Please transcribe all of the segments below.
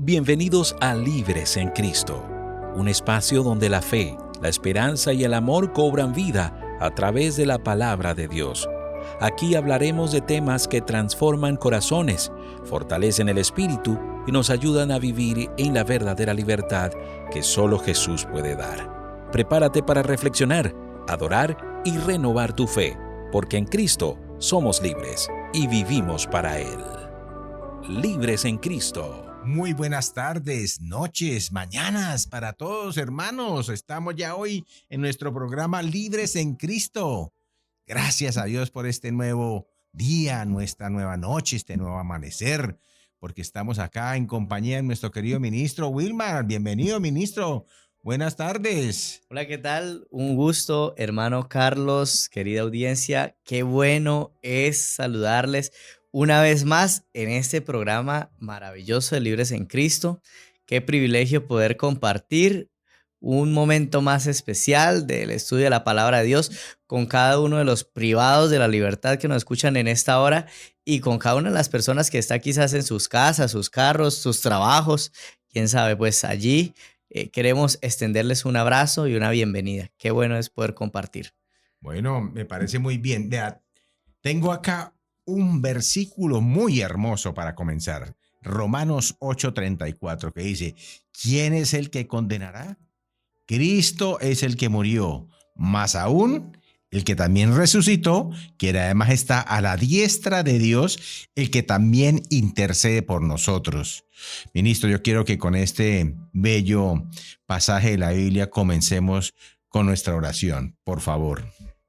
Bienvenidos a Libres en Cristo, un espacio donde la fe, la esperanza y el amor cobran vida a través de la palabra de Dios. Aquí hablaremos de temas que transforman corazones, fortalecen el espíritu y nos ayudan a vivir en la verdadera libertad que solo Jesús puede dar. Prepárate para reflexionar, adorar y renovar tu fe, porque en Cristo somos libres y vivimos para Él. Libres en Cristo. Muy buenas tardes, noches, mañanas para todos, hermanos. Estamos ya hoy en nuestro programa Libres en Cristo. Gracias a Dios por este nuevo día, nuestra nueva noche, este nuevo amanecer, porque estamos acá en compañía de nuestro querido ministro Wilmar. Bienvenido, ministro. Buenas tardes. Hola, ¿qué tal? Un gusto, hermano Carlos, querida audiencia. Qué bueno es saludarles una vez más en este programa maravilloso de Libres en Cristo. Qué privilegio poder compartir un momento más especial del estudio de la palabra de Dios con cada uno de los privados de la libertad que nos escuchan en esta hora y con cada una de las personas que está quizás en sus casas, sus carros, sus trabajos. Quién sabe, pues allí queremos extenderles un abrazo y una bienvenida. Qué bueno es poder compartir. Bueno, me parece muy bien. Vea, tengo acá un versículo muy hermoso para comenzar. Romanos 8:34, que dice: ¿quién es el que condenará? Cristo es el que murió, más aún el que también resucitó, que además está a la diestra de Dios, el que también intercede por nosotros. Ministro, yo quiero que con este bello pasaje de la Biblia comencemos con nuestra oración, por favor.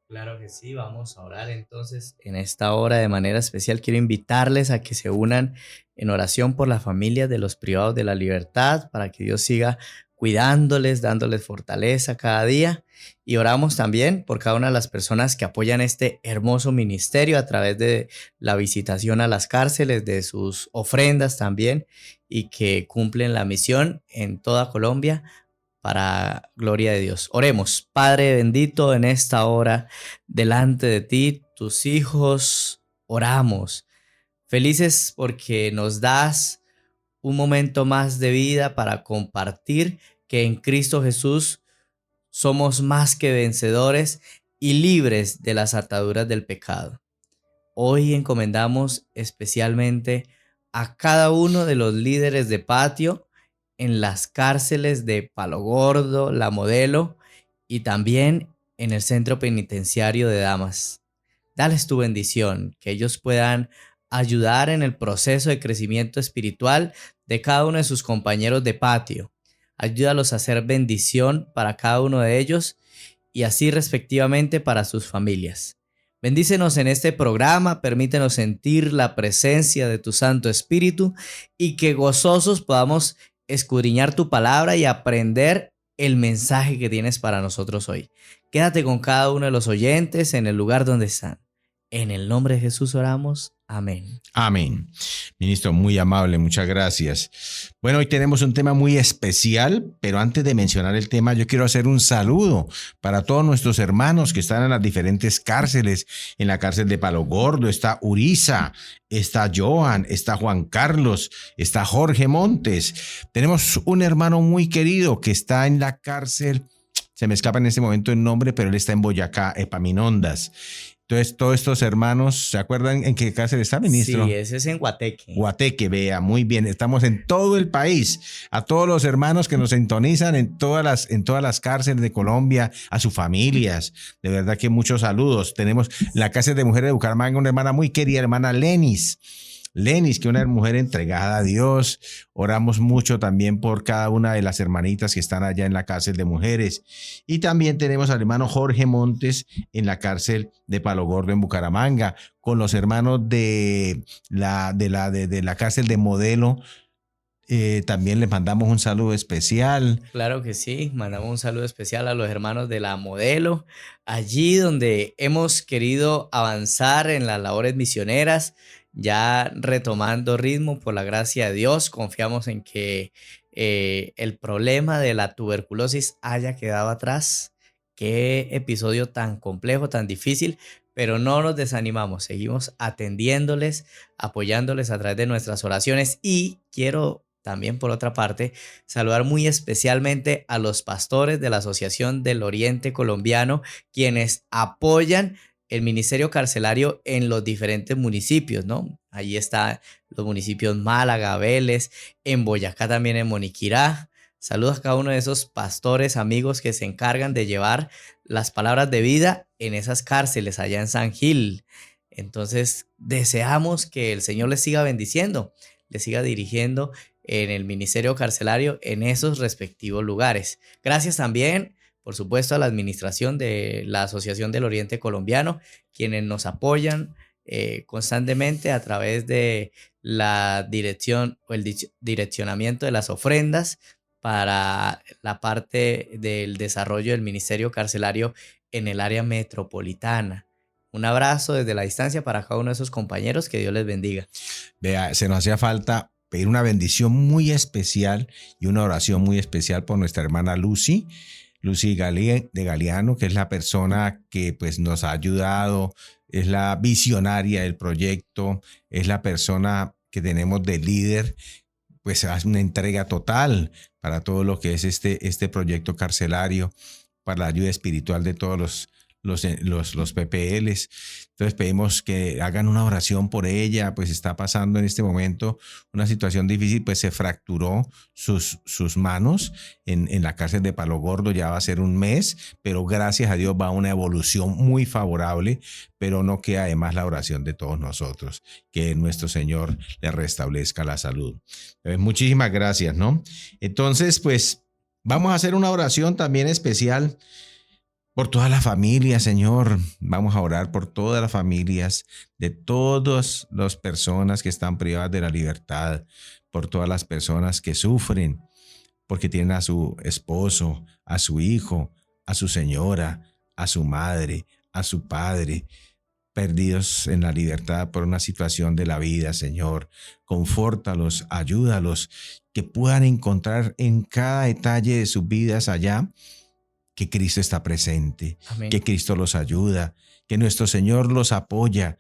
Claro que sí, vamos a orar entonces en esta hora de manera especial. Quiero invitarles a que se unan en oración por las familias de los privados de la libertad, para que Dios siga cuidándoles, dándoles fortaleza cada día. Y oramos también por cada una de las personas que apoyan este hermoso ministerio a través de la visitación a las cárceles, de sus ofrendas también, y que cumplen la misión en toda Colombia para gloria de Dios. Oremos. Padre bendito, en esta hora delante de ti, tus hijos, oramos. Felices porque nos das un momento más de vida para compartir que en Cristo Jesús somos más que vencedores y libres de las ataduras del pecado. Hoy encomendamos especialmente a cada uno de los líderes de patio en las cárceles de Palo Gordo, La Modelo y también en el centro penitenciario de Damas. Dales tu bendición, que ellos puedan ayudar en el proceso de crecimiento espiritual de cada uno de sus compañeros de patio. Ayúdalos a ser bendición para cada uno de ellos y así respectivamente para sus familias. Bendícenos en este programa, permítenos sentir la presencia de tu Santo Espíritu y que gozosos podamos escudriñar tu palabra y aprender el mensaje que tienes para nosotros hoy. Quédate con cada uno de los oyentes en el lugar donde están. En el nombre de Jesús oramos. Amén. Amén. Ministro, muy amable, muchas gracias. Bueno, hoy tenemos un tema muy especial, pero antes de mencionar el tema, yo quiero hacer un saludo para todos nuestros hermanos que están en las diferentes cárceles. En la cárcel de Palo Gordo está Uriza, está Johan, está Juan Carlos, está Jorge Montes. Tenemos un hermano muy querido que está en la cárcel, se me escapa en este momento el nombre, pero él está en Boyacá, Epaminondas. Entonces, todos estos hermanos, ¿se acuerdan en qué cárcel está, ministro? Sí, ese es en Guateque. Guateque, vea, muy bien. Estamos en todo el país. A todos los hermanos que nos sintonizan en todas las cárceles de Colombia, a sus familias. De verdad que muchos saludos. Tenemos la cárcel de mujeres de Bucaramanga, una hermana muy querida, hermana Lenis, que es una mujer entregada a Dios. Oramos mucho también por cada una de las hermanitas que están allá en la cárcel de mujeres. Y también tenemos al hermano Jorge Montes en la cárcel de Palo Gordo en Bucaramanga, con los hermanos de la cárcel de Modelo. También les mandamos un saludo especial. Claro que sí, mandamos un saludo especial a los hermanos de La Modelo, allí donde hemos querido avanzar en las labores misioneras, ya retomando ritmo por la gracia de Dios. Confiamos en que el problema de la tuberculosis haya quedado atrás. Qué episodio tan complejo, tan difícil, pero no nos desanimamos, seguimos atendiéndoles, apoyándoles a través de nuestras oraciones y quiero también por otra parte, saludar muy especialmente a los pastores de la Asociación del Oriente Colombiano, quienes apoyan el ministerio carcelario en los diferentes municipios, ¿no? Allí están los municipios Málaga, Vélez, en Boyacá también, en Moniquirá. Saludos a cada uno de esos pastores, amigos que se encargan de llevar las palabras de vida en esas cárceles allá en San Gil. Entonces, deseamos que el Señor les siga bendiciendo, les siga dirigiendo en el ministerio carcelario en esos respectivos lugares. Gracias también, por supuesto, a la administración de la Asociación del Oriente Colombiano, quienes nos apoyan constantemente a través de la dirección o el direccionamiento de las ofrendas para la parte del desarrollo del ministerio carcelario en el área metropolitana. Un abrazo desde la distancia para cada uno de esos compañeros, que Dios les bendiga. Vea, se nos hacía falta pedir una bendición muy especial y una oración muy especial por nuestra hermana Lucy de Galeano, que es la persona que pues nos ha ayudado, es la visionaria del proyecto, es la persona que tenemos de líder, pues hace una entrega total para todo lo que es este proyecto carcelario, para la ayuda espiritual de todos los PPLs. Entonces pedimos que hagan una oración por ella, pues está pasando en este momento una situación difícil, pues se fracturó sus manos en la cárcel de Palo Gordo, ya va a ser un mes, pero gracias a Dios va a una evolución muy favorable, pero no queda además la oración de todos nosotros, que nuestro Señor le restablezca la salud. Entonces, muchísimas gracias, ¿no? Entonces, pues vamos a hacer una oración también especial por toda la familia, Señor. Vamos a orar por todas las familias de todas las personas que están privadas de la libertad, por todas las personas que sufren porque tienen a su esposo, a su hijo, a su señora, a su madre, a su padre, perdidos en la libertad por una situación de la vida, Señor. Confórtalos, ayúdalos, que puedan encontrar en cada detalle de sus vidas allá que Cristo está presente, Amén. Que Cristo los ayuda, que nuestro Señor los apoya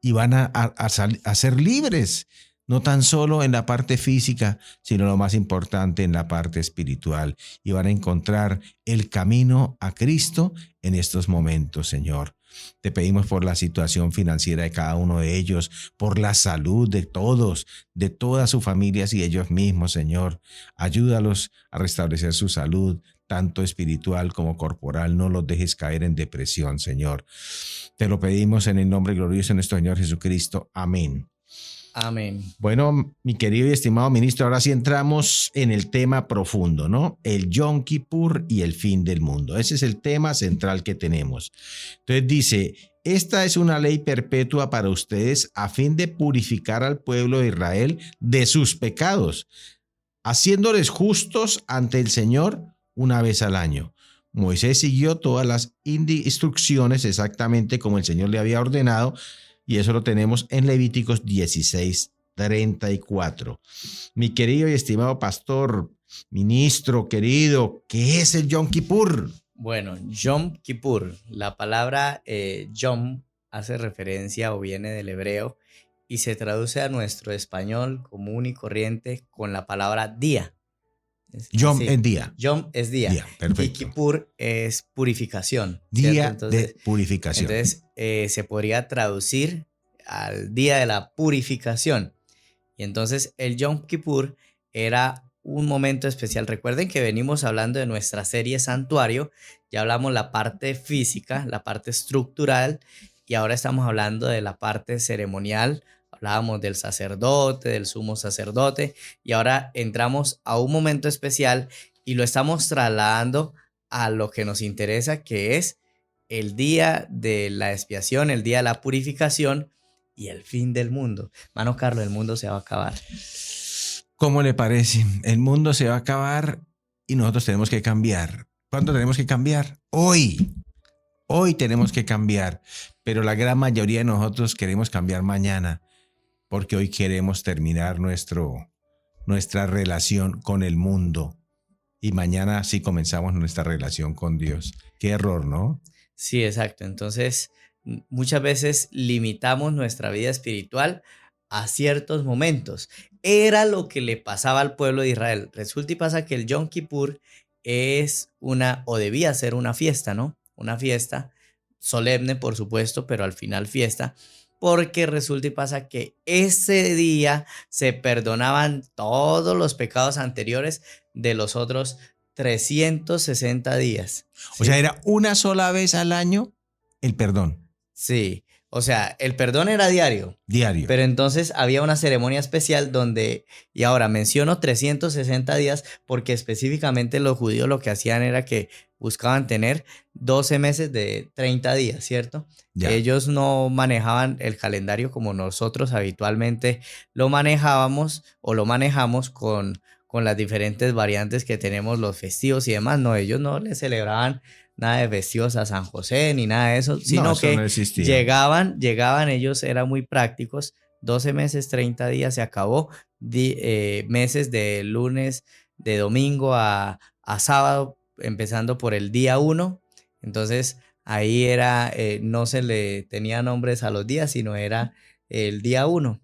y van a ser libres, no tan solo en la parte física, sino lo más importante, en la parte espiritual, y van a encontrar el camino a Cristo en estos momentos, Señor. Te pedimos por la situación financiera de cada uno de ellos, por la salud de todos, de todas sus familias y ellos mismos, Señor. Ayúdalos a restablecer su salud, tanto espiritual como corporal. No los dejes caer en depresión, Señor. Te lo pedimos en el nombre glorioso de nuestro Señor Jesucristo. Amén. Amén. Bueno, mi querido y estimado ministro, ahora sí entramos en el tema profundo, ¿no? El Yom Kippur y el fin del mundo. Ese es el tema central que tenemos. Entonces dice: esta es una ley perpetua para ustedes a fin de purificar al pueblo de Israel de sus pecados, haciéndoles justos ante el Señor una vez al año. Moisés siguió todas las instrucciones exactamente como el Señor le había ordenado, y eso lo tenemos en Levíticos 16:34. Mi querido y estimado pastor, ministro querido, ¿qué es el Yom Kippur? Bueno, Yom Kippur, la palabra Yom hace referencia o viene del hebreo y se traduce a nuestro español común y corriente con la palabra día. Yom es día. Yom es día. Perfecto. Y Kippur es purificación. Día entonces, de purificación. Entonces se podría traducir al día de la purificación. Y entonces el Yom Kippur era un momento especial. Recuerden que venimos hablando de nuestra serie Santuario. Ya hablamos la parte física, la parte estructural, y ahora estamos hablando de la parte ceremonial. Hablábamos del sacerdote, del sumo sacerdote, y ahora entramos a un momento especial y lo estamos trasladando a lo que nos interesa, que es el día de la expiación, el día de la purificación y el fin del mundo. Mano Carlos, el mundo se va a acabar. ¿Cómo le parece? El mundo se va a acabar y nosotros tenemos que cambiar. ¿Cuándo tenemos que cambiar? Hoy. Hoy tenemos que cambiar, pero la gran mayoría de nosotros queremos cambiar mañana, porque hoy queremos terminar nuestra relación con el mundo y mañana sí comenzamos nuestra relación con Dios. Qué error, ¿no? Sí, exacto. Entonces, muchas veces limitamos nuestra vida espiritual a ciertos momentos. Era lo que le pasaba al pueblo de Israel. Resulta y pasa que el Yom Kippur es o debía ser una fiesta, ¿no? Una fiesta solemne, por supuesto, pero al final fiesta, porque resulta y pasa que ese día se perdonaban todos los pecados anteriores de los otros 360 días. O sea, era una sola vez al año el perdón. Sí, o sea, el perdón era diario. Diario. Pero entonces había una ceremonia especial donde, y ahora menciono 360 días porque específicamente los judíos lo que hacían era que buscaban tener 12 meses de 30 días, ¿cierto? Ya. Ellos no manejaban el calendario como nosotros habitualmente lo manejábamos o lo manejamos con las diferentes variantes que tenemos, los festivos y demás. No, ellos no les celebraban nada de festivos a San José ni nada de eso, sino No, eso que no existía. llegaban, ellos eran muy prácticos, 12 meses, 30 días, se acabó, meses de lunes, de domingo a sábado, empezando por el día 1, entonces ahí era, no se le tenía nombres a los días, sino era el día 1,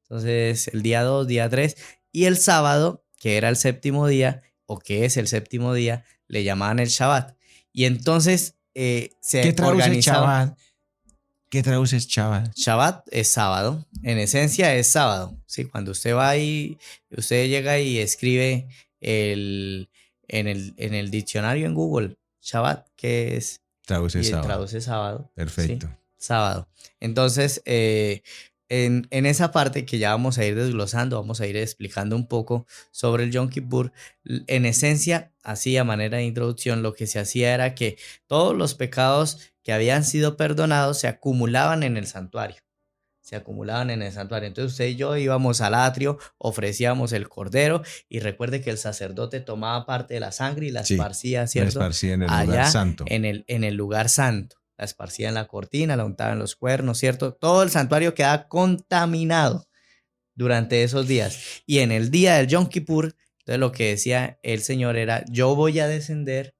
entonces el día 2, día 3, y el sábado, que era el séptimo día, o que es el séptimo día, le llamaban el Shabbat. Y entonces se ¿Qué traduce organizaba. Shabbat? ¿Qué traduce Shabbat? Shabbat es sábado, en esencia es sábado. Sí, cuando usted va y usted llega y escribe en el diccionario en Google, Shabbat, ¿qué es? Traduce Y sábado. traduce sábado. Perfecto. Sí, sábado. Entonces, en esa parte que ya vamos a ir desglosando, vamos a ir explicando un poco sobre el Yom Kippur. En esencia, así a manera de introducción, lo que se hacía era que todos los pecados que habían sido perdonados se acumulaban en el santuario. Se acumulaban en el santuario. Entonces usted y yo íbamos al atrio, ofrecíamos el cordero y recuerde que el sacerdote tomaba parte de la sangre y la esparcía, ¿cierto? La esparcía en el allá lugar santo. en el lugar santo. La esparcía en la cortina, la untaba en los cuernos, ¿cierto? Todo el santuario quedaba contaminado durante esos días. Y en el día del Yom Kippur, entonces lo que decía el Señor era, yo voy a descender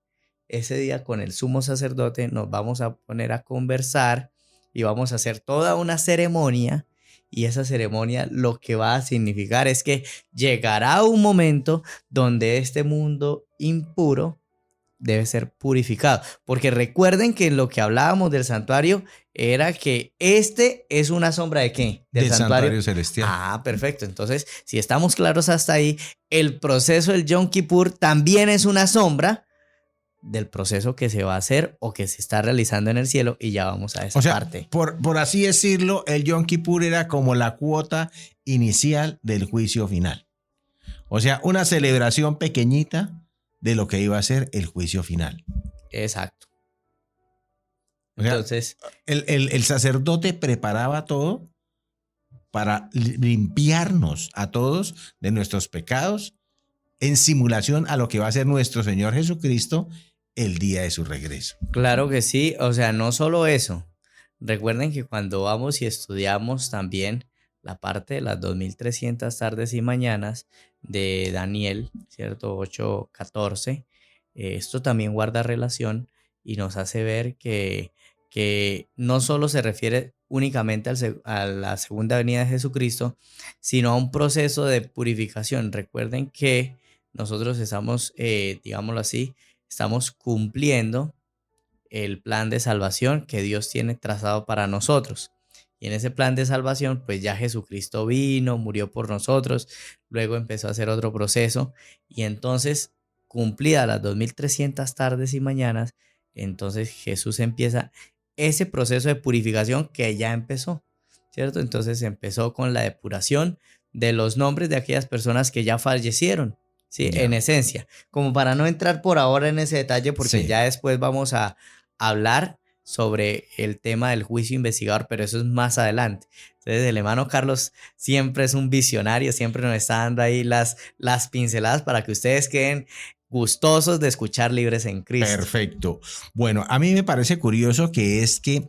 ese día con el sumo sacerdote, nos vamos a poner a conversar y vamos a hacer toda una ceremonia. Y esa ceremonia lo que va a significar es que llegará un momento donde este mundo impuro debe ser purificado. Porque recuerden que lo que hablábamos del santuario era que este es una sombra ¿de qué? Del santuario celestial. Ah, perfecto. Entonces, si estamos claros hasta ahí, el proceso del Yom Kippur también es una sombra del proceso que se va a hacer o que se está realizando en el cielo, y ya vamos a esa parte. Por así decirlo, el Yom Kippur era como la cuota inicial del juicio final. O sea, una celebración pequeñita de lo que iba a ser el juicio final. Exacto. O sea, entonces, el sacerdote preparaba todo para limpiarnos a todos de nuestros pecados en simulación a lo que va a ser nuestro Señor Jesucristo el día de su regreso. Claro que sí, o sea, no solo eso. Recuerden que cuando vamos y estudiamos también la parte de las 2300 tardes y mañanas de Daniel, ¿cierto? 8:14, esto también guarda relación y nos hace ver que no solo se refiere únicamente a la segunda venida de Jesucristo, sino a un proceso de purificación. Recuerden que nosotros estamos, digámoslo así, estamos cumpliendo el plan de salvación que Dios tiene trazado para nosotros. Y en ese plan de salvación, pues ya Jesucristo vino, murió por nosotros, luego empezó a hacer otro proceso y entonces, cumplidas las 2300 tardes y mañanas, entonces Jesús empieza ese proceso de purificación que ya empezó, ¿cierto? Entonces empezó con la depuración de los nombres de aquellas personas que ya fallecieron, ¿sí? Ya. En esencia, como para no entrar por ahora en ese detalle, porque Sí. ya después vamos a hablar sobre el tema del juicio investigador, pero eso es más adelante. Entonces el hermano Carlos siempre es un visionario, siempre nos está dando ahí las pinceladas para que ustedes queden gustosos de escuchar Libres en Cristo. Perfecto. Bueno, a mí me parece curioso que es que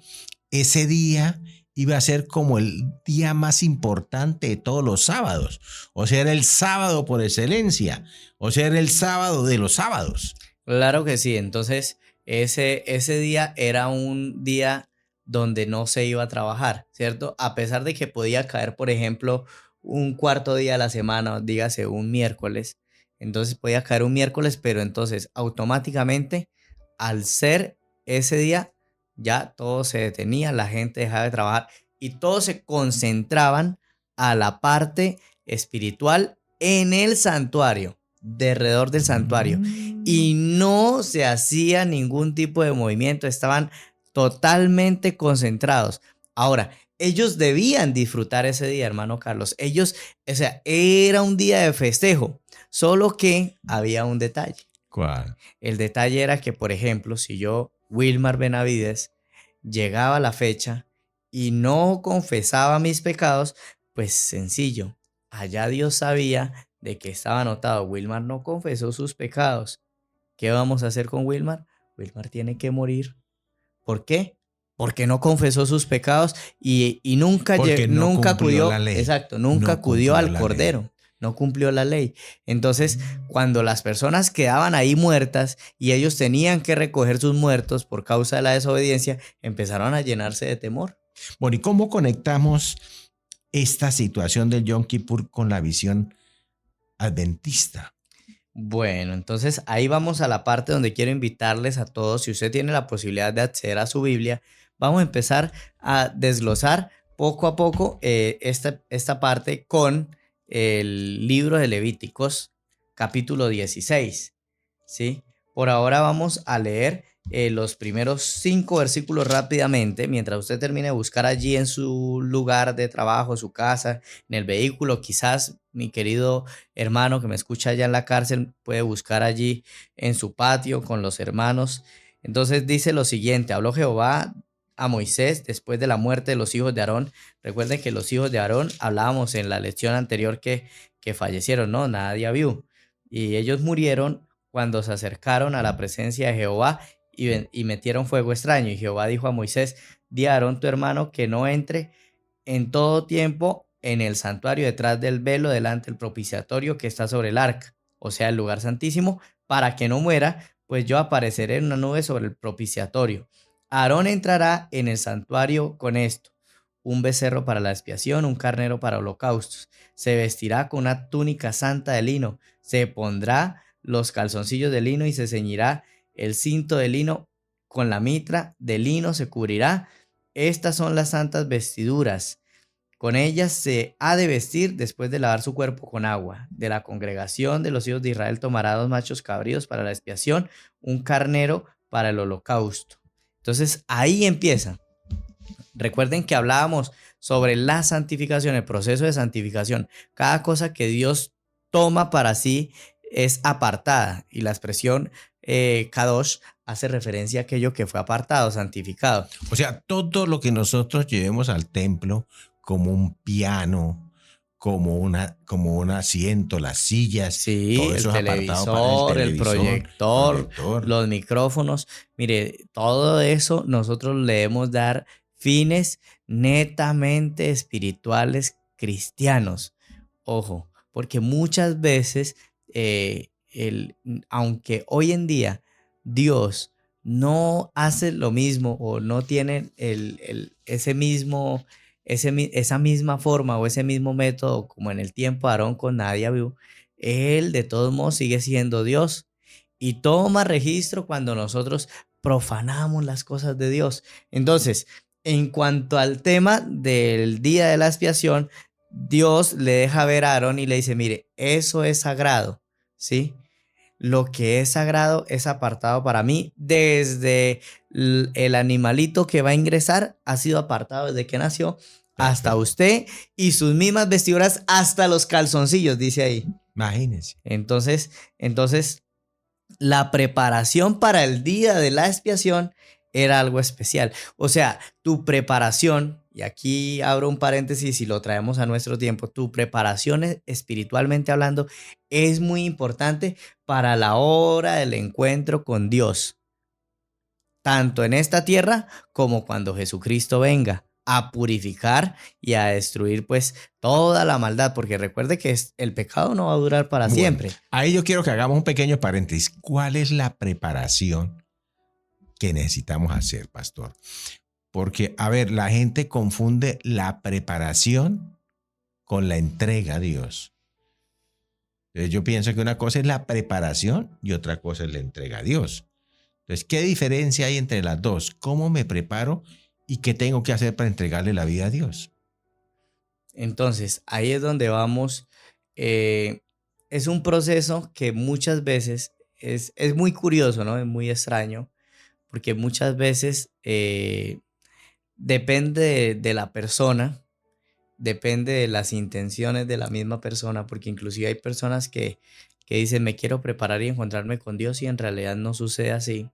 ese día iba a ser como el día más importante de todos los sábados. O sea, era el sábado por excelencia. O sea, era el sábado de los sábados. Claro que sí. Entonces, ese día era un día donde no se iba a trabajar, ¿cierto? A pesar de que podía caer, por ejemplo, un cuarto día a la semana, dígase un miércoles, entonces podía caer un miércoles, pero entonces automáticamente al ser ese día ya todo se detenía, la gente dejaba de trabajar y todos se concentraban a la parte espiritual en el santuario, de alrededor del santuario, y no se hacía ningún tipo de movimiento, estaban totalmente concentrados. Ahora, ellos debían disfrutar ese día, hermano Carlos. Ellos, o sea, era un día de festejo, solo que había un detalle. ¿Cuál? El detalle era que, por ejemplo, si yo, Wilmar Benavides, llegaba a la fecha y no confesaba mis pecados, pues sencillo, allá Dios sabía de que estaba anotado, Wilmar no confesó sus pecados. ¿Qué vamos a hacer con Wilmar? Wilmar tiene que morir. ¿Por qué? Porque no confesó sus pecados y nunca, nunca acudió, la ley. Exacto, nunca acudió al Cordero. Ley. No cumplió la ley. Entonces, cuando las personas quedaban ahí muertas y ellos tenían que recoger sus muertos por causa de la desobediencia, empezaron a llenarse de temor. Bueno, ¿y cómo conectamos esta situación del Yom Kippur con la visión adventista? Bueno, entonces ahí vamos a la parte donde quiero invitarles a todos, si usted tiene la posibilidad de acceder a su Biblia, vamos a empezar a desglosar poco a poco esta parte con el libro de Levíticos, capítulo 16, ¿sí? Por ahora vamos a leer los primeros 5 versículos rápidamente, mientras usted termine de buscar allí en su lugar de trabajo, su casa, en el vehículo, quizás mi querido hermano que me escucha allá en la cárcel puede buscar allí en su patio con los hermanos. Entonces dice lo siguiente: habló Jehová a Moisés después de la muerte de los hijos de Aarón. Recuerden que los hijos de Aarón, hablábamos en la lección anterior que fallecieron, ¿no? Nadie vio. Y ellos murieron cuando se acercaron a la presencia de Jehová y metieron fuego extraño. Y Jehová dijo a Moisés: di a Aarón tu hermano que no entre en todo tiempo en el santuario detrás del velo delante del propiciatorio que está sobre el arca, o sea, el lugar santísimo, para que no muera, pues yo apareceré en una nube sobre el propiciatorio. Aarón entrará en el santuario con esto: un becerro para la expiación, un carnero para holocaustos. Se vestirá con una túnica santa de lino, se pondrá los calzoncillos de lino y se ceñirá el cinto de lino, con la mitra de lino se cubrirá. Estas son las santas vestiduras. Con ellas se ha de vestir después de lavar su cuerpo con agua. De la congregación de los hijos de Israel tomará 2 machos cabríos para la expiación, un carnero para el holocausto. Entonces ahí empieza. Recuerden que hablábamos sobre la santificación, el proceso de santificación. Cada cosa que Dios toma para sí es apartada, y la expresión Kadosh hace referencia a aquello que fue apartado, santificado. O sea, todo lo que nosotros llevemos al templo, como un piano, como un asiento, las sillas, sí, todo eso el es apartado para el televisor, proyector, los micrófonos. Mire, todo eso nosotros le debemos dar fines netamente espirituales cristianos. Ojo, porque muchas veces, aunque hoy en día Dios no hace lo mismo o no tiene esa misma forma o ese mismo método como en el tiempo de Aarón con Nadav, él de todos modos sigue siendo Dios y toma registro cuando nosotros profanamos las cosas de Dios. Entonces, en cuanto al tema del día de la expiación, Dios le deja ver a Aarón y le dice: mire, eso es sagrado, ¿sí? Lo que es sagrado es apartado para mí. Desde el animalito que va a ingresar ha sido apartado desde que nació, hasta usted y sus mismas vestiduras, hasta los calzoncillos, dice ahí. Imagínense. Entonces, la preparación para el día de la expiación era algo especial. O sea, tu preparación, y aquí abro un paréntesis y lo traemos a nuestro tiempo, tu preparación espiritualmente hablando es muy importante para la hora del encuentro con Dios, tanto en esta tierra como cuando Jesucristo venga a purificar y a destruir pues toda la maldad, porque recuerde que el pecado no va a durar para siempre. Ahí yo quiero que hagamos un pequeño paréntesis. ¿Cuál es la preparación que necesitamos hacer, pastor? Porque, a ver, la gente confunde la preparación con la entrega a Dios. Entonces yo pienso que una cosa es la preparación y otra cosa es la entrega a Dios. Entonces, ¿qué diferencia hay entre las dos? ¿Cómo me preparo y qué tengo que hacer para entregarle la vida a Dios? Entonces, ahí es donde vamos. Es un proceso que muchas veces es muy curioso, ¿no? Es muy extraño, porque muchas veces depende de la persona, depende de las intenciones de la misma persona, porque inclusive hay personas que dicen, me quiero preparar y encontrarme con Dios, y en realidad no sucede así.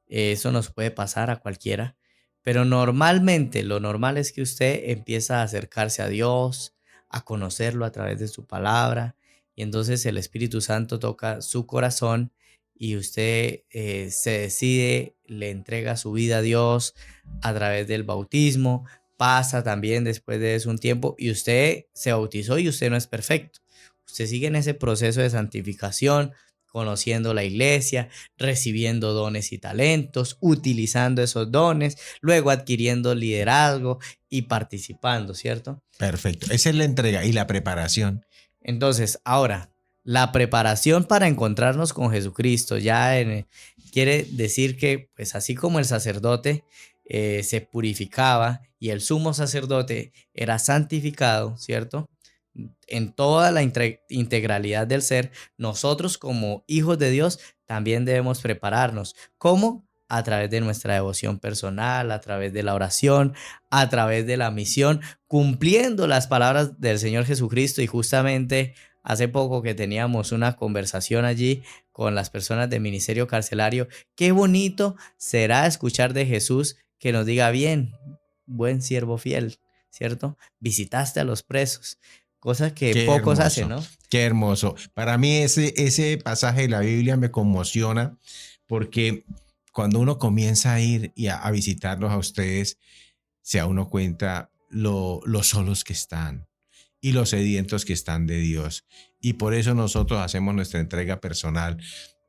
Eso nos puede pasar a cualquiera, pero normalmente lo normal es que usted empieza a acercarse a Dios, a conocerlo a través de su palabra, y entonces el Espíritu Santo toca su corazón y usted se decide, le entrega su vida a Dios a través del bautismo. Pasa también después de eso un tiempo y usted se bautizó y usted no es perfecto. Usted sigue en ese proceso de santificación, conociendo la iglesia, recibiendo dones y talentos, utilizando esos dones, luego adquiriendo liderazgo y participando, ¿cierto? Perfecto. Esa es la entrega y la preparación. Entonces, ahora, la preparación para encontrarnos con Jesucristo quiere decir que, pues así como el sacerdote se purificaba y el sumo sacerdote era santificado, ¿cierto? En toda la integralidad del ser, nosotros como hijos de Dios también debemos prepararnos. ¿Cómo? A través de nuestra devoción personal, a través de la oración, a través de la misión, cumpliendo las palabras del Señor Jesucristo. Y justamente hace poco que teníamos una conversación allí con las personas del ministerio carcelario, qué bonito será escuchar de Jesús que nos diga, bien, buen siervo fiel, ¿cierto? Visitaste a los presos. Cosas que Qué pocos hermoso, hacen, ¿no? qué hermoso. Para mí ese pasaje de la Biblia me conmociona porque cuando uno comienza a ir y a visitarlos a ustedes, se da uno cuenta lo solos que están y los sedientos que están de Dios. Y por eso nosotros hacemos nuestra entrega personal,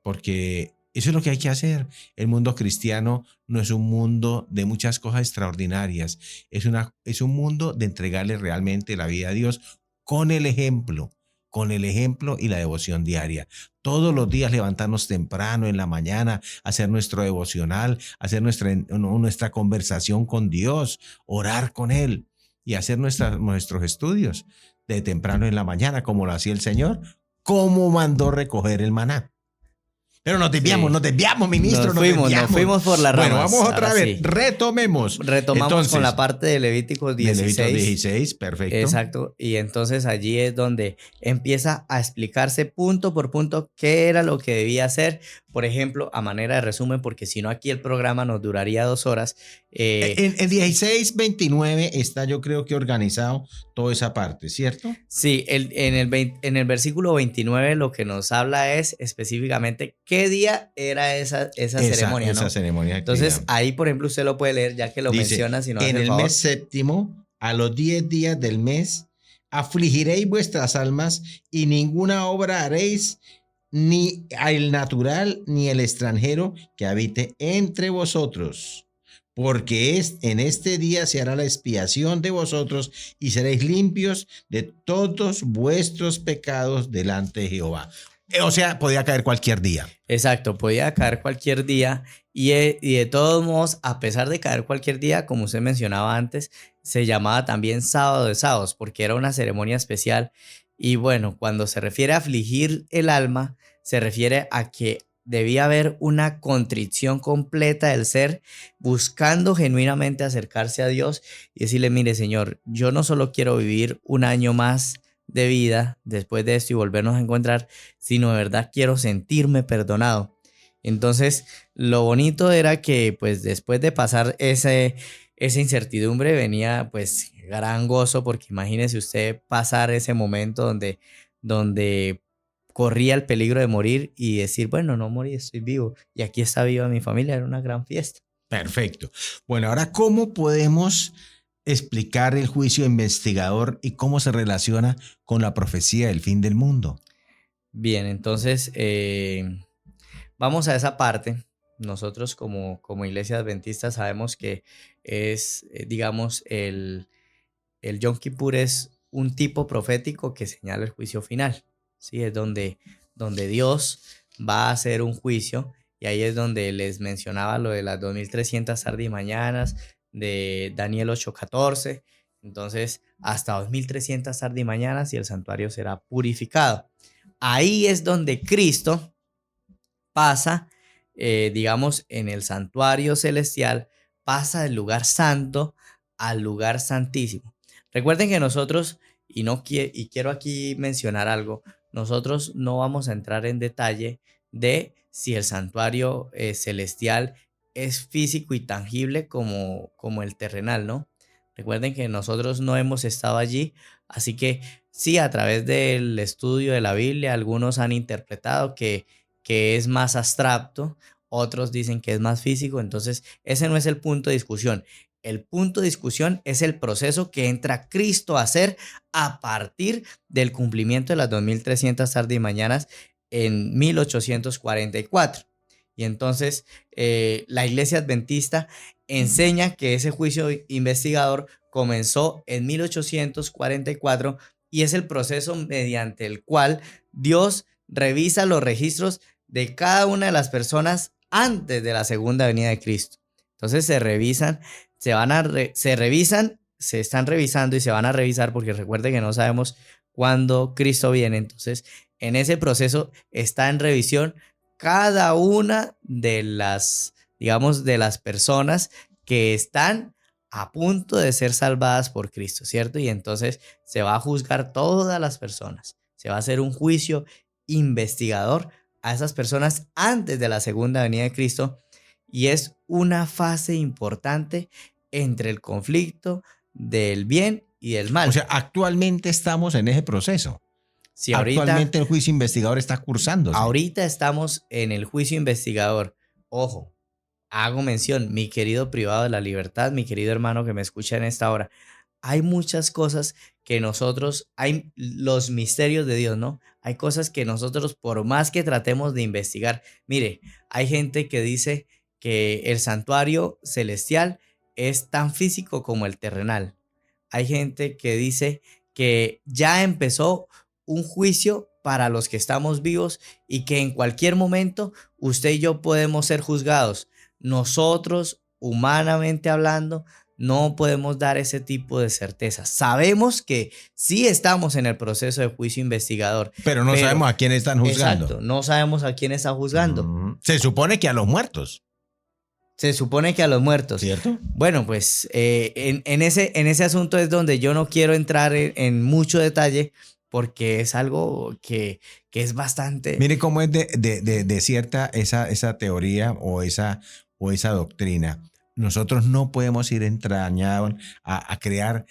porque eso es lo que hay que hacer. El mundo cristiano no es un mundo de muchas cosas extraordinarias, es un mundo de entregarle realmente la vida a Dios con el ejemplo y la devoción diaria. Todos los días levantarnos temprano en la mañana, hacer nuestro devocional, hacer nuestra conversación con Dios, orar con Él y hacer nuestros estudios de temprano en la mañana, como lo hacía el Señor, como mandó recoger el maná. Pero nos desviamos, ministro. Nos fuimos por las ramas. Bueno, vamos otra vez, sí. Retomamos Entonces, con la parte de Levíticos 16. De Levíticos 16, perfecto. Exacto, y entonces allí es donde empieza a explicarse punto por punto qué era lo que debía hacer. Por ejemplo, a manera de resumen, porque si no aquí el programa nos duraría 2 horas. En 16:29 está, yo creo que organizado toda esa parte, ¿cierto? Sí, en el versículo 29 lo que nos habla es específicamente qué día era esa ceremonia, ¿no? Esa ceremonia. Entonces ahí, por ejemplo, usted lo puede leer ya que lo menciona. Si no en el mes séptimo, a los 10 días del mes, afligiréis vuestras almas y ninguna obra haréis, ni el natural ni el extranjero que habite entre vosotros. Porque en este día se hará la expiación de vosotros y seréis limpios de todos vuestros pecados delante de Jehová. O sea, podía caer cualquier día. Exacto, podía caer cualquier día y de todos modos, a pesar de caer cualquier día, como usted mencionaba antes, se llamaba también sábado de sábados porque era una ceremonia especial. Y bueno, cuando se refiere a afligir el alma, se refiere a que debía haber una contrición completa del ser, buscando genuinamente acercarse a Dios y decirle, mire, Señor, yo no solo quiero vivir un año más de vida después de esto y volvernos a encontrar, sino de verdad quiero sentirme perdonado. Entonces, lo bonito era que pues después de pasar esa incertidumbre venía pues gran gozo, porque imagínese usted pasar ese momento donde corría el peligro de morir y decir, bueno, no morí, estoy vivo y aquí está viva mi familia. Era una gran fiesta. Perfecto. Bueno, ahora, ¿cómo podemos explicar el juicio investigador y cómo se relaciona con la profecía del fin del mundo? Bien, entonces vamos a esa parte nosotros como iglesia adventista sabemos que es, digamos, el Yom Kippur es un tipo profético que señala el juicio final, ¿sí? Es donde Dios va a hacer un juicio, y ahí es donde les mencionaba lo de las 2300 tardes y mañanas de Daniel 8:14. Entonces, hasta 2300 tardes y mañanas y el santuario será purificado. Ahí es donde Cristo pasa, digamos, en el santuario celestial, pasa del lugar santo al lugar santísimo. Recuerden que nosotros, y quiero aquí mencionar algo, nosotros no vamos a entrar en detalle de si el santuario celestial es físico y tangible como el terrenal, ¿no? Recuerden que nosotros no hemos estado allí, así que sí, a través del estudio de la Biblia, algunos han interpretado que es más abstracto, otros dicen que es más físico, entonces ese no es el punto de discusión. El punto de discusión es el proceso que entra Cristo a hacer a partir del cumplimiento de las 2300 tardes y mañanas en 1844. Y entonces la iglesia adventista enseña que ese juicio investigador comenzó en 1844 y es el proceso mediante el cual Dios revisa los registros de cada una de las personas antes de la segunda venida de Cristo. Entonces se revisan, se están revisando y se van a revisar, porque recuerde que no sabemos cuándo Cristo viene. Entonces, en ese proceso está en revisión cada una de las, digamos, de las personas que están a punto de ser salvadas por Cristo, ¿cierto? Y entonces se va a juzgar todas las personas. Se va a hacer un juicio investigador a esas personas antes de la segunda venida de Cristo, y es una fase importante entre el conflicto del bien y del mal. O sea, actualmente estamos en ese proceso. Sí, ahorita, actualmente el juicio investigador está cursándose. Ahorita estamos en el juicio investigador. Ojo, hago mención, mi querido privado de la libertad, mi querido hermano que me escucha en esta hora. Hay muchas cosas que nosotros, hay los misterios de Dios, ¿no? Hay cosas que nosotros, por más que tratemos de investigar, mire, hay gente que dice que el santuario celestial es tan físico como el terrenal. Hay gente que dice que ya empezó un juicio para los que estamos vivos y que en cualquier momento usted y yo podemos ser juzgados. Nosotros, humanamente hablando, no podemos dar ese tipo de certeza. Sabemos que sí estamos en el proceso de juicio investigador. Pero no sabemos a quién están juzgando. Exacto, no sabemos a quién está juzgando. Se supone que a los muertos. Se supone que a los muertos. ¿Cierto? Bueno, pues en ese asunto es donde yo no quiero entrar en mucho detalle, porque es algo que es bastante... Mire cómo es de cierta esa teoría o esa doctrina. Nosotros no podemos ir entrañados a crear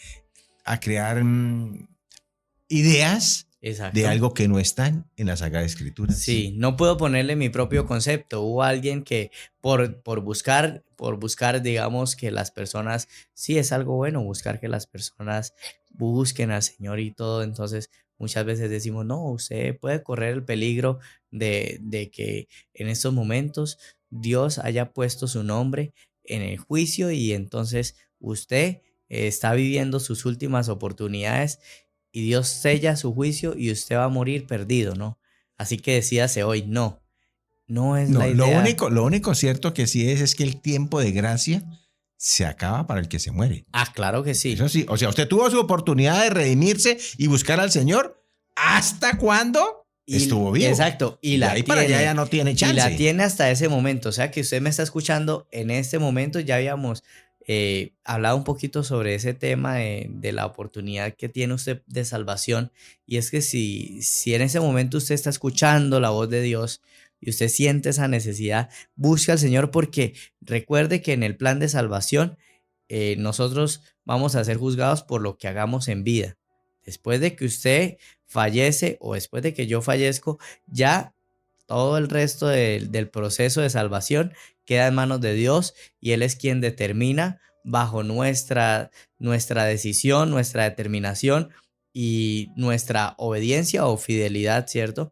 ideas. Exacto. De algo que no están en la Sagrada Escritura. Sí, no puedo ponerle mi propio concepto. Hubo alguien que por buscar, digamos, que las personas, sí es algo bueno buscar que las personas busquen al Señor y todo. Entonces, muchas veces decimos, no, usted puede correr el peligro de que en estos momentos Dios haya puesto su nombre en el juicio y entonces usted está viviendo sus últimas oportunidades y Dios sella su juicio y usted va a morir perdido, ¿no? Así que decídase hoy, no es la idea. Lo único cierto que sí es que el tiempo de gracia se acaba para el que se muere. Ah, claro que sí. Eso sí, o sea, usted tuvo su oportunidad de redimirse y buscar al Señor. ¿Hasta cuándo? Estuvo vivo. Exacto. Y la ahí tiene, para allá ya no tiene chance. Y la tiene hasta ese momento. O sea, que usted me está escuchando en este momento. Ya habíamos hablado un poquito sobre ese tema de la oportunidad que tiene usted de salvación. Y es que si en ese momento usted está escuchando la voz de Dios y usted siente esa necesidad, busque al Señor, porque recuerde que en el plan de salvación nosotros vamos a ser juzgados por lo que hagamos en vida. Después de que usted fallece o después de que yo fallezco, ya todo el resto del proceso de salvación queda en manos de Dios y Él es quien determina bajo nuestra decisión, nuestra determinación y nuestra obediencia o fidelidad, ¿cierto?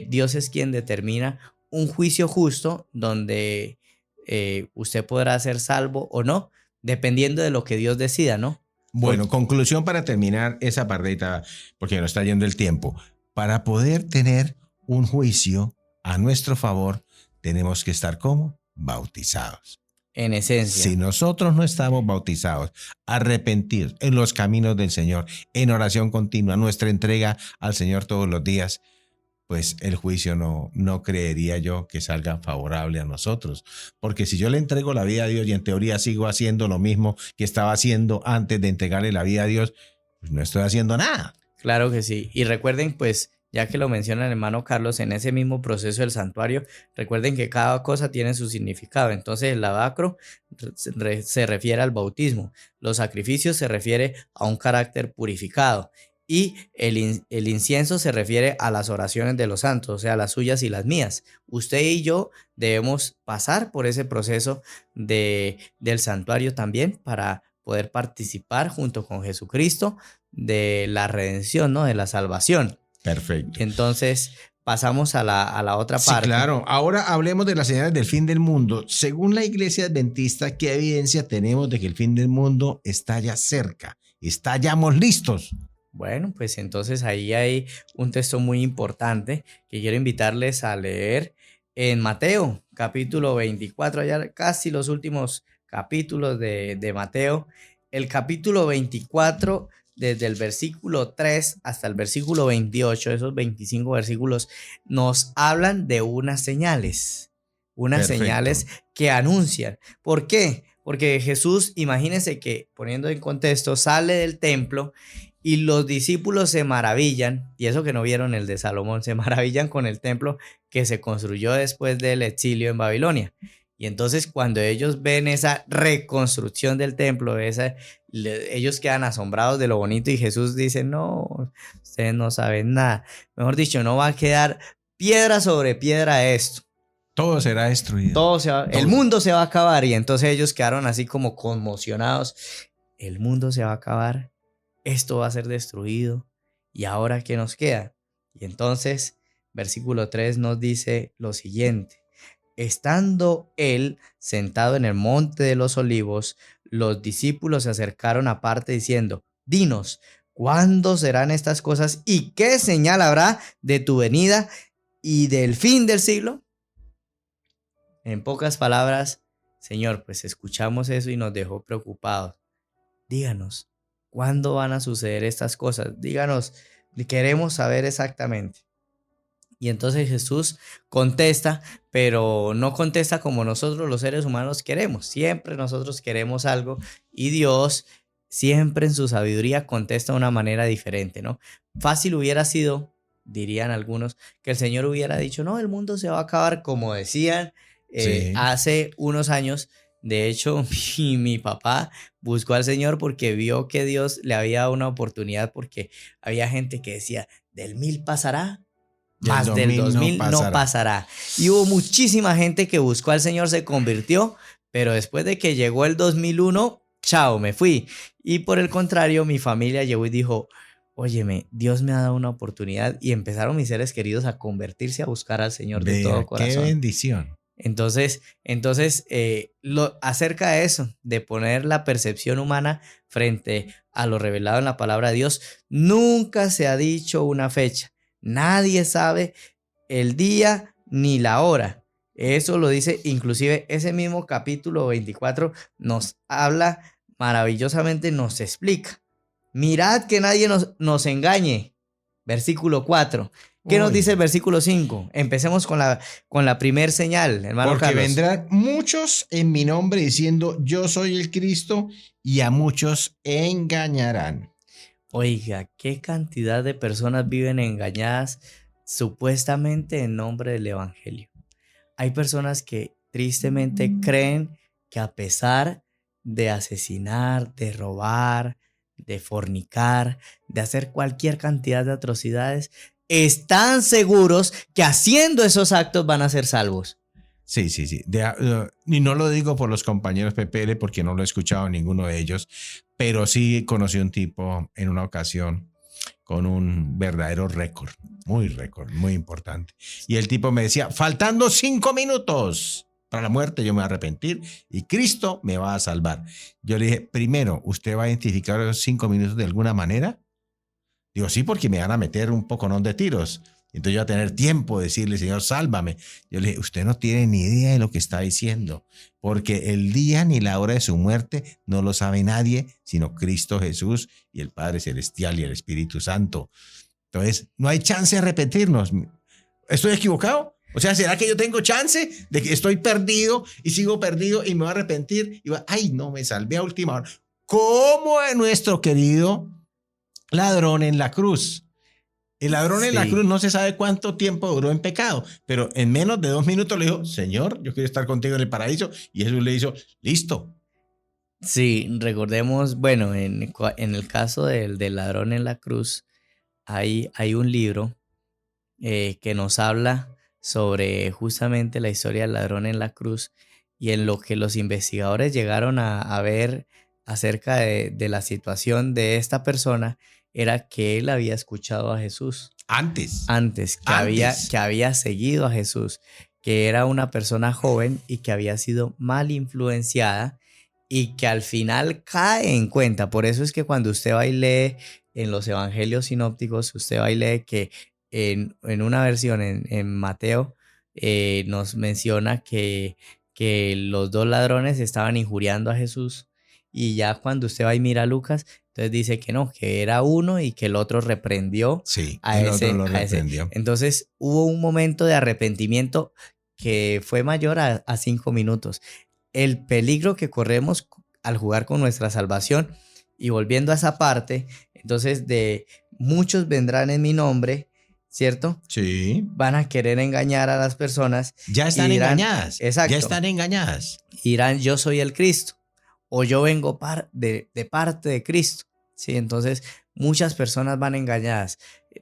Dios es quien determina un juicio justo donde usted podrá ser salvo o no, dependiendo de lo que Dios decida, ¿no? Bueno, conclusión para terminar esa partita, porque nos está yendo el tiempo. Para poder tener un juicio a nuestro favor, tenemos que estar como bautizados. En esencia. Si nosotros no estamos bautizados, arrepentidos en los caminos del Señor, en oración continua, nuestra entrega al Señor todos los días, pues el juicio no creería yo que salga favorable a nosotros. Porque si yo le entrego la vida a Dios y en teoría sigo haciendo lo mismo que estaba haciendo antes de entregarle la vida a Dios, pues no estoy haciendo nada. Claro que sí. Y recuerden, pues, ya que lo menciona el hermano Carlos, en ese mismo proceso del santuario, recuerden que cada cosa tiene su significado. Entonces el lavacro se refiere al bautismo, los sacrificios se refiere a un carácter purificado y el incienso se refiere a las oraciones de los santos, o sea, las suyas y las mías. Usted y yo debemos pasar por ese proceso del santuario también para poder participar junto con Jesucristo de la redención, ¿no? De la salvación. Perfecto. Entonces pasamos a la otra parte. Sí, claro. Ahora hablemos de las señales del fin del mundo. Según la Iglesia Adventista, ¿qué evidencia tenemos de que el fin del mundo está ya cerca? ¿Estamos listos? Bueno, pues entonces ahí hay un texto muy importante que quiero invitarles a leer en Mateo, capítulo 24, ya casi los últimos capítulos de Mateo. El capítulo 24, desde el versículo 3 hasta el versículo 28, esos 25 versículos nos hablan de unas señales que anuncian. ¿Por qué? Porque Jesús, imagínense que, poniendo en contexto, sale del templo y los discípulos se maravillan, y eso que no vieron el de Salomón, se maravillan con el templo que se construyó después del exilio en Babilonia. Y entonces cuando ellos ven esa reconstrucción del templo, ellos quedan asombrados de lo bonito y Jesús dice, no, ustedes no saben nada. Mejor dicho, no va a quedar piedra sobre piedra esto. Todo será destruido. El mundo se va a acabar. Y entonces ellos quedaron así como conmocionados. El mundo se va a acabar. Esto va a ser destruido. ¿Y ahora qué nos queda? Y entonces, versículo 3 nos dice lo siguiente. Estando él sentado en el monte de los olivos, los discípulos se acercaron aparte diciendo, dinos, ¿cuándo serán estas cosas y qué señal habrá de tu venida y del fin del siglo? En pocas palabras, Señor, pues escuchamos eso y nos dejó preocupados. Díganos, ¿cuándo van a suceder estas cosas? Díganos, queremos saber exactamente. Y entonces Jesús contesta, pero no contesta como nosotros los seres humanos queremos. Siempre nosotros queremos algo y Dios siempre en su sabiduría contesta de una manera diferente, ¿no? Fácil hubiera sido, dirían algunos, que el Señor hubiera dicho, no, el mundo se va a acabar, como decían sí. Hace unos años. De hecho, mi papá buscó al Señor porque vio que Dios le había dado una oportunidad, porque había gente que decía, del 1000 pasará. Más del 2000 no pasará. Y hubo muchísima gente que buscó al Señor, se convirtió, pero después de que llegó el 2001, chao, me fui. Y por el contrario, mi familia llegó y dijo, óyeme, Dios me ha dado una oportunidad, y empezaron mis seres queridos a convertirse, a buscar al Señor de todo corazón. ¡Qué bendición! Entonces acerca de eso, de poner la percepción humana frente a lo revelado en la palabra de Dios, nunca se ha dicho una fecha. Nadie sabe el día ni la hora. Eso lo dice inclusive ese mismo capítulo 24, nos habla maravillosamente, nos explica. Mirad que nadie nos engañe. Versículo 4. ¿Qué nos dice el versículo 5? Empecemos con la primer señal, hermano Porque Carlos. vendrán muchos en mi nombre diciendo, yo soy el Cristo, y a muchos engañarán. Oiga, qué cantidad de personas viven engañadas supuestamente en nombre del evangelio. Hay personas que tristemente creen que a pesar de asesinar, de robar, de fornicar, de hacer cualquier cantidad de atrocidades, están seguros que haciendo esos actos van a ser salvos. Sí. Y no lo digo por los compañeros PPL porque no lo he escuchado ninguno de ellos, pero sí conocí un tipo en una ocasión con un verdadero récord, muy importante. Y el tipo me decía, faltando 5 minutos, para la muerte, yo me voy a arrepentir y Cristo me va a salvar. Yo le dije, primero, ¿usted va a identificar esos 5 minutos de alguna manera? Digo, sí, porque me van a meter un poconón de tiros. Entonces yo voy a tener tiempo de decirle, Señor, sálvame. Yo le dije, usted no tiene ni idea de lo que está diciendo, porque el día ni la hora de su muerte no lo sabe nadie, sino Cristo Jesús y el Padre Celestial y el Espíritu Santo. Entonces, no hay chance de arrepentirnos. ¿Estoy equivocado? O sea, ¿será que yo tengo chance de que estoy perdido y sigo perdido y me voy a arrepentir? Y ay, no, me salvé a última hora. ¿Cómo es nuestro querido ladrón en la cruz? El ladrón en la cruz no se sabe cuánto tiempo duró en pecado, pero en menos de 2 minutos le dijo, Señor, yo quiero estar contigo en el paraíso. Y Jesús le hizo, listo. Sí, recordemos, bueno, en el caso del ladrón en la cruz, hay un libro que nos habla sobre justamente la historia del ladrón en la cruz y en lo que los investigadores llegaron a ver acerca de la situación de esta persona era que él había escuchado a Jesús Antes. que había seguido a Jesús, que era una persona joven y que había sido mal influenciada y que al final cae en cuenta. Por eso es que cuando usted va y lee en los evangelios sinópticos, usted va y lee que en una versión en Mateo nos menciona que los 2 ladrones estaban injuriando a Jesús, y ya cuando usted va y mira a Lucas, entonces dice que no, que era uno y que el otro reprendió a ese. Entonces hubo un momento de arrepentimiento que fue mayor a 5 minutos. El peligro que corremos al jugar con nuestra salvación, y volviendo a esa parte, entonces de muchos vendrán en mi nombre, ¿cierto? Sí. Van a querer engañar a las personas. Ya están engañadas. Exacto. Ya están engañadas. Dirán, yo soy el Cristo, o yo vengo de parte de Cristo. Sí, entonces muchas personas van engañadas,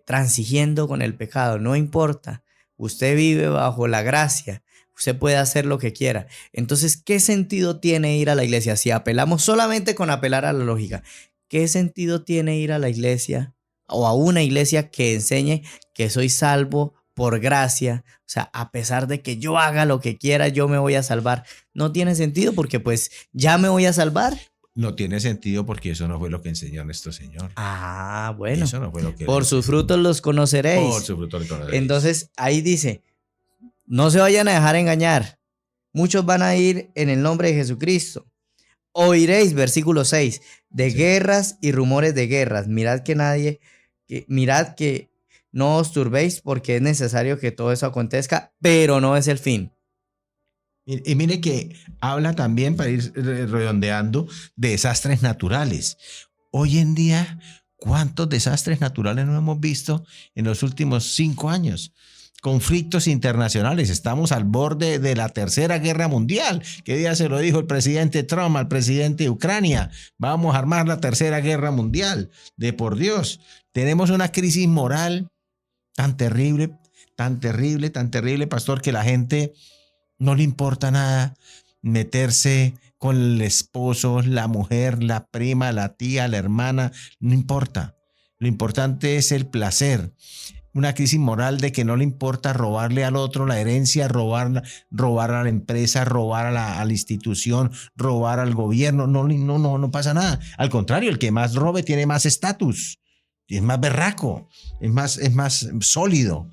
transigiendo con el pecado. No importa, usted vive bajo la gracia, usted puede hacer lo que quiera. Entonces, ¿qué sentido tiene ir a la iglesia? Si apelamos solamente con apelar a la lógica, ¿qué sentido tiene ir a la iglesia o a una iglesia que enseñe que soy salvo por gracia? O sea, a pesar de que yo haga lo que quiera, yo me voy a salvar. No tiene sentido, porque pues ya me voy a salvar. No tiene sentido, porque eso no fue lo que enseñó nuestro Señor. Ah, bueno. Eso no fue lo que por sus frutos los conoceréis. Por sus frutos los conoceréis. Entonces, ahí dice, no se vayan a dejar engañar. Muchos van a ir en el nombre de Jesucristo. Oiréis, versículo 6, de guerras y rumores de guerras. Mirad que no os turbéis, porque es necesario que todo eso acontezca, pero no es el fin. Y mire que habla también, para ir redondeando, de desastres naturales. Hoy en día, ¿cuántos desastres naturales no hemos visto en los últimos 5 años? Conflictos internacionales. Estamos al borde de la Tercera Guerra Mundial. ¿Qué día se lo dijo el presidente Trump al presidente de Ucrania? Vamos a armar la Tercera Guerra Mundial. De por Dios. Tenemos una crisis moral tan terrible, pastor, que la gente no le importa nada meterse con el esposo, la mujer, la prima, la tía, la hermana. No importa. Lo importante es el placer. Una crisis moral de que no le importa robarle al otro la herencia, robar a la empresa, robar a la institución, robar al gobierno. No pasa nada. Al contrario, el que más robe tiene más estatus, es más berraco, es más sólido.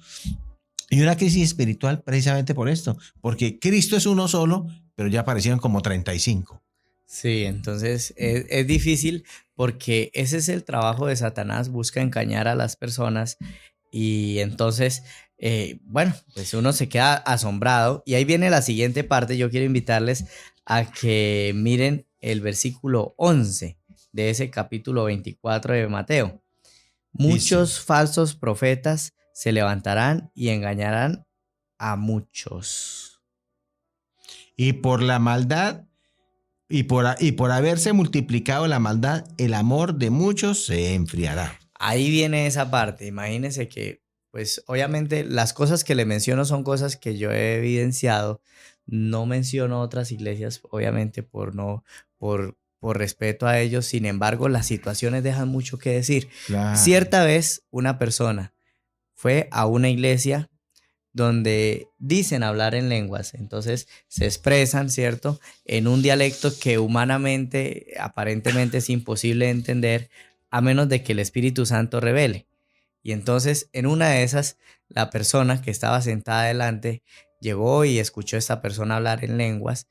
Y una crisis espiritual precisamente por esto, porque Cristo es uno solo, pero ya aparecieron como 35. Sí, entonces es difícil, porque ese es el trabajo de Satanás, busca engañar a las personas. Y entonces, bueno, pues uno se queda asombrado. Y ahí viene la siguiente parte. Yo quiero invitarles a que miren el versículo 11 de ese capítulo 24 de Mateo. Muchos falsos profetas se levantarán y engañarán a muchos. Y por la maldad, y por haberse multiplicado la maldad, el amor de muchos se enfriará. Ahí viene esa parte. Imagínense que, pues obviamente las cosas que le menciono son cosas que yo he evidenciado. No menciono otras iglesias, obviamente por respeto a ellos. Sin embargo, las situaciones dejan mucho que decir. Claro. Cierta vez una persona fue a una iglesia donde dicen hablar en lenguas. Entonces se expresan, ¿cierto?, en un dialecto que humanamente, aparentemente es imposible de entender a menos de que el Espíritu Santo revele. Y entonces en una de esas, la persona que estaba sentada adelante llegó y escuchó a esta persona hablar en lenguas,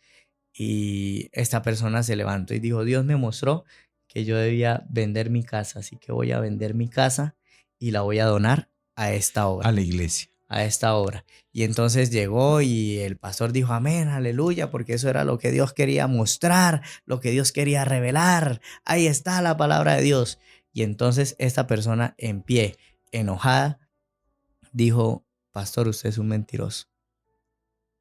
y esta persona se levantó y dijo: Dios me mostró que yo debía vender mi casa, así que voy a vender mi casa y la voy a donar a esta obra. A la iglesia. A esta obra. Y entonces llegó y el pastor dijo: amén, aleluya, porque eso era lo que Dios quería mostrar, lo que Dios quería revelar. Ahí está la palabra de Dios. Y entonces esta persona, en pie, enojada, dijo: pastor, usted es un mentiroso,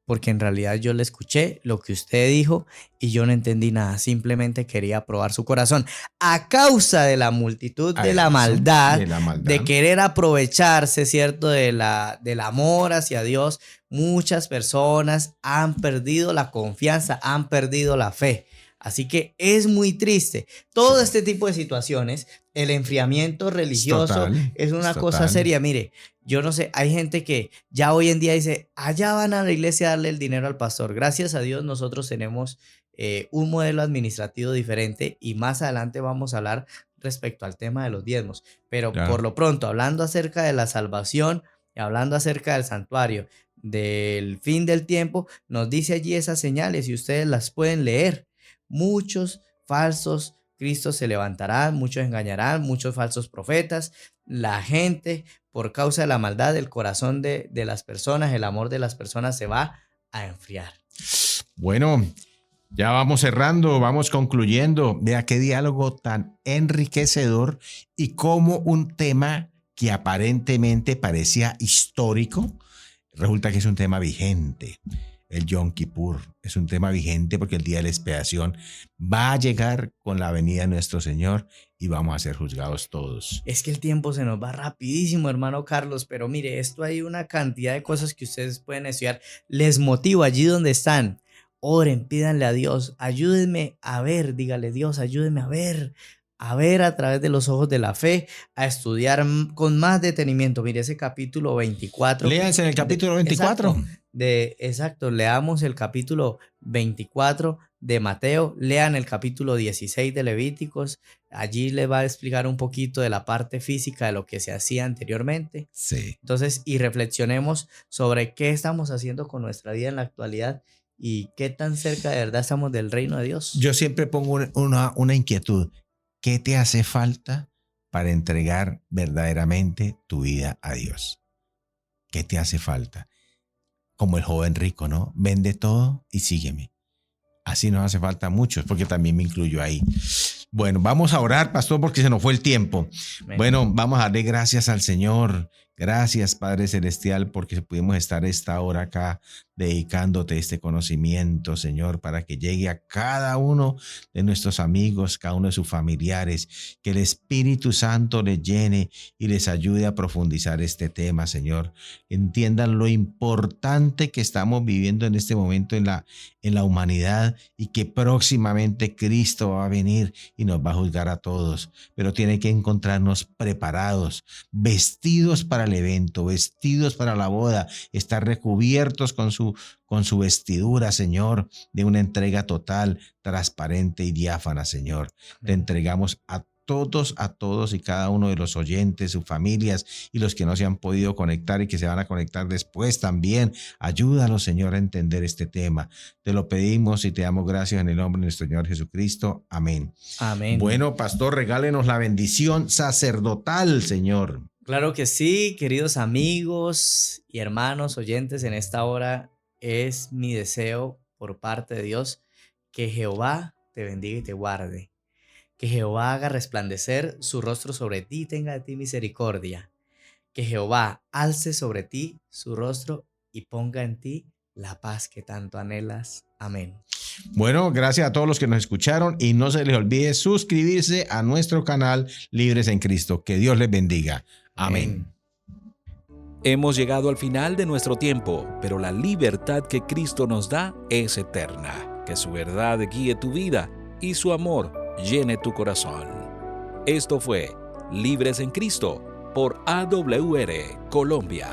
porque en realidad yo le escuché lo que usted dijo y yo no entendí nada, simplemente quería probar su corazón. A causa de la multitud de la maldad, de querer aprovecharse, ¿cierto?, del amor hacia Dios, muchas personas han perdido la confianza, han perdido la fe. Así que es muy triste. Todo este tipo de situaciones, el enfriamiento religioso es una cosa seria. Mire, yo no sé, hay gente que ya hoy en día dice: allá van a la iglesia a darle el dinero al pastor. Gracias a Dios nosotros tenemos un modelo administrativo diferente, y más adelante vamos a hablar respecto al tema de los diezmos. Pero por lo pronto, hablando acerca de la salvación, hablando acerca del santuario, del fin del tiempo, nos dice allí esas señales y ustedes las pueden leer. Muchos falsos Cristos se levantarán, muchos engañarán, muchos falsos profetas. La gente, por causa de la maldad del corazón de las personas, el amor de las personas se va a enfriar. Bueno, ya vamos cerrando, vamos concluyendo. Vea qué diálogo tan enriquecedor, y cómo un tema que aparentemente parecía histórico, resulta que es un tema vigente. El Yom Kippur es un tema vigente porque el día de la expiación va a llegar con la venida de nuestro Señor y vamos a ser juzgados todos. Es que el tiempo se nos va rapidísimo, hermano Carlos, pero mire, esto hay una cantidad de cosas que ustedes pueden estudiar. Les motivo allí donde están. Oren, pídanle a Dios, ayúdenme a ver, dígale: Dios, ayúdenme a ver a través de los ojos de la fe, a estudiar con más detenimiento. Mire ese capítulo 24. Léanse en el capítulo 24. Exacto, leamos el capítulo 24 de Mateo, lean el capítulo 16 de Levíticos. Allí les va a explicar un poquito de la parte física de lo que se hacía anteriormente. Sí. Entonces, y reflexionemos sobre qué estamos haciendo con nuestra vida en la actualidad y qué tan cerca de verdad estamos del reino de Dios. Yo siempre pongo una inquietud. ¿Qué te hace falta para entregar verdaderamente tu vida a Dios? ¿Qué te hace falta? Como el joven rico, ¿no? Vende todo y sígueme. Así nos hace falta a muchos, porque también me incluyo ahí. Bueno, vamos a orar, pastor, porque se nos fue el tiempo. Amén. Bueno, vamos a darle gracias al Señor. Gracias, Padre Celestial, porque pudimos estar esta hora acá dedicándote este conocimiento, Señor, para que llegue a cada uno de nuestros amigos, cada uno de sus familiares, que el Espíritu Santo les llene y les ayude a profundizar este tema, Señor. Entiendan lo importante que estamos viviendo en este momento en la humanidad, y que próximamente Cristo va a venir y nos va a juzgar a todos, pero tiene que encontrarnos preparados, vestidos para el evento, vestidos para la boda, estar recubiertos con su vestidura, Señor, de una entrega total, transparente y diáfana, Señor. Te entregamos a todos y cada uno de los oyentes, sus familias y los que no se han podido conectar y que se van a conectar después también. Ayúdanos, Señor, a entender este tema. Te lo pedimos y te damos gracias en el nombre de nuestro Señor Jesucristo. Amén. Amén. Bueno, pastor, regálenos la bendición sacerdotal, Señor. Claro que sí, queridos amigos y hermanos oyentes, en esta hora es mi deseo por parte de Dios que Jehová te bendiga y te guarde. Que Jehová haga resplandecer su rostro sobre ti y tenga de ti misericordia. Que Jehová alce sobre ti su rostro y ponga en ti la paz que tanto anhelas. Amén. Bueno, gracias a todos los que nos escucharon, y no se les olvide suscribirse a nuestro canal Libres en Cristo. Que Dios les bendiga. Amén. Hemos llegado al final de nuestro tiempo, pero la libertad que Cristo nos da es eterna. Que su verdad guíe tu vida y su amor llene tu corazón. Esto fue Libres en Cristo por AWR Colombia.